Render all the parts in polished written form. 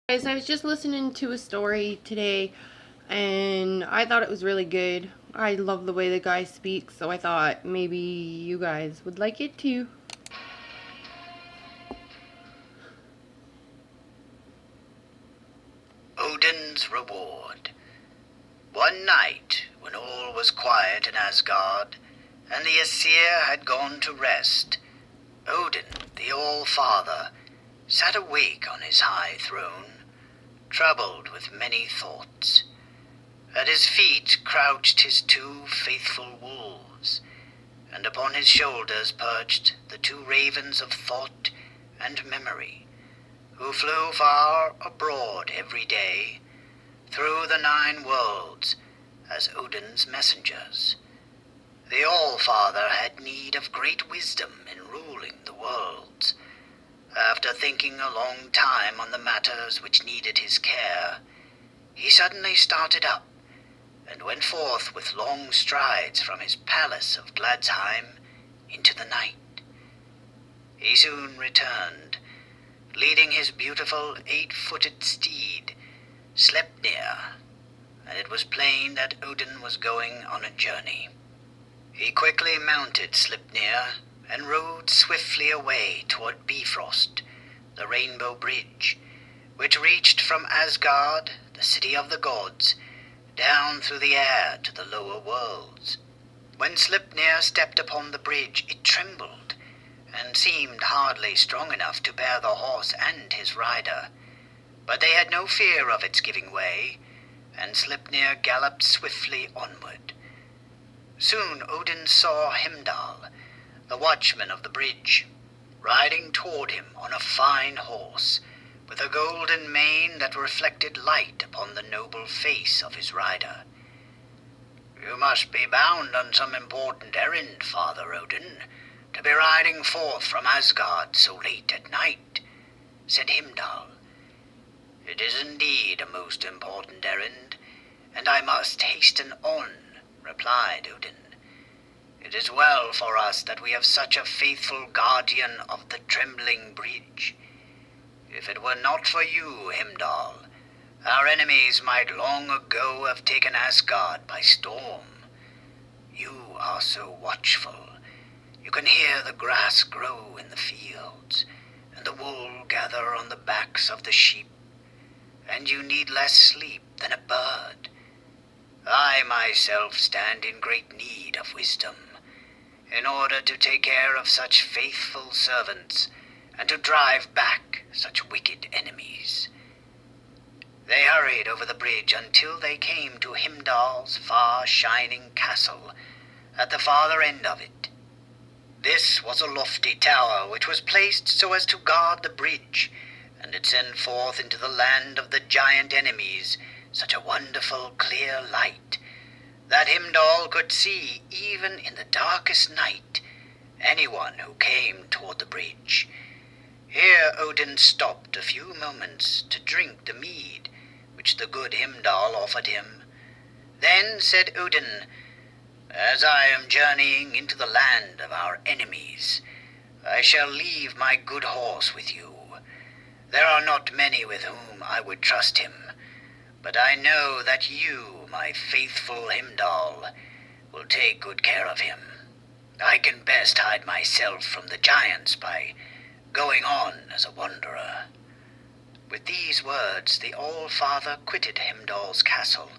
Guys, I was just listening to a story today and I thought it was really good. I love the way the guy speaks, so I thought maybe you guys would like it too. Odin's Reward. One night, when all was quiet in Asgard, and the Aesir had gone to rest, Odin, the All-Father, sat awake on his high throne, troubled with many thoughts. At his feet crouched his two faithful wolves, and upon his shoulders perched the two ravens of thought and memory, who flew far abroad every day, through the 9 worlds, as Odin's messengers. The All-Father had need of great wisdom in ruling the worlds. After thinking a long time on the matters which needed his care, he suddenly started up, and went forth with long strides from his palace of Gladsheim into the night. He soon returned, leading his beautiful 8-footed steed, Sleipnir, and it was plain that Odin was going on a journey. He quickly mounted Sleipnir and rode swiftly away toward Bifrost, the Rainbow Bridge, which reached from Asgard, the city of the gods, down through the air to the lower worlds. When Sleipnir stepped upon the bridge, it trembled, and seemed hardly strong enough to bear the horse and his rider. But they had no fear of its giving way, and Sleipnir galloped swiftly onward. Soon Odin saw Heimdall, the watchman of the bridge, riding toward him on a fine horse, with a golden mane that reflected light upon the noble face of his rider. "You must be bound on some important errand, Father Odin, to be riding forth from Asgard so late at night," said Heimdall. "It is indeed a most important errand, and I must hasten on," replied Odin. "It is well for us that we have such a faithful guardian of the trembling bridge. If it were not for you, Heimdall, our enemies might long ago have taken Asgard by storm. You are so watchful. You can hear the grass grow in the fields, and the wool gather on the backs of the sheep, and you need less sleep than a bird. I myself stand in great need of wisdom, in order to take care of such faithful servants, and to drive back such wicked enemies." They hurried over the bridge until they came to Heimdall's far shining castle, at the farther end of it. This was a lofty tower which was placed so as to guard the bridge, and it sent forth into the land of the giant enemies such a wonderful clear light that Heimdall could see even in the darkest night anyone who came toward the bridge. Here Odin stopped a few moments to drink the mead which the good Heimdall offered him. Then said Odin, "As I am journeying into the land of our enemies, I shall leave my good horse with you. There are not many with whom I would trust him, but I know that you, my faithful Heimdall, will take good care of him. I can best hide myself from the giants by going on as a wanderer." With these words the All-Father quitted Heimdall's castle,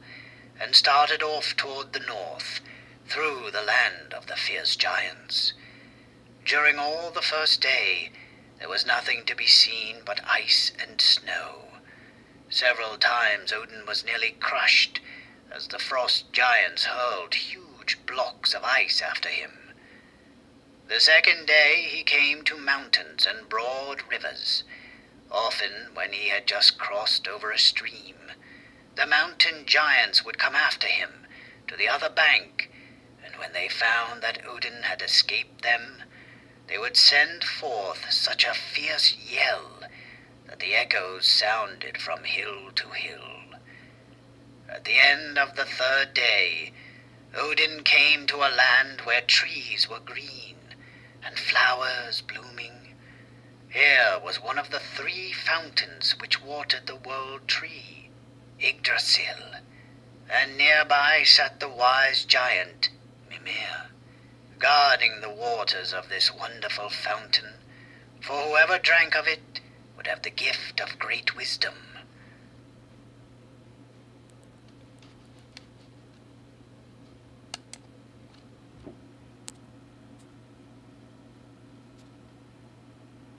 and started off toward the north, through the land of the fierce giants. During all the first day there was nothing to be seen but ice and snow. Several times Odin was nearly crushed, as the frost giants hurled huge blocks of ice after him. The second day he came to mountains and broad rivers. Often, when he had just crossed over a stream, the mountain giants would come after him to the other bank, and when they found that Odin had escaped them, they would send forth such a fierce yell that the echoes sounded from hill to hill. At the end of the third day, Odin came to a land where trees were green and flowers blooming. Here was one of the 3 fountains which watered the world tree, Yggdrasil, and nearby sat the wise giant, Mimir, guarding the waters of this wonderful fountain, for whoever drank of it would have the gift of great wisdom.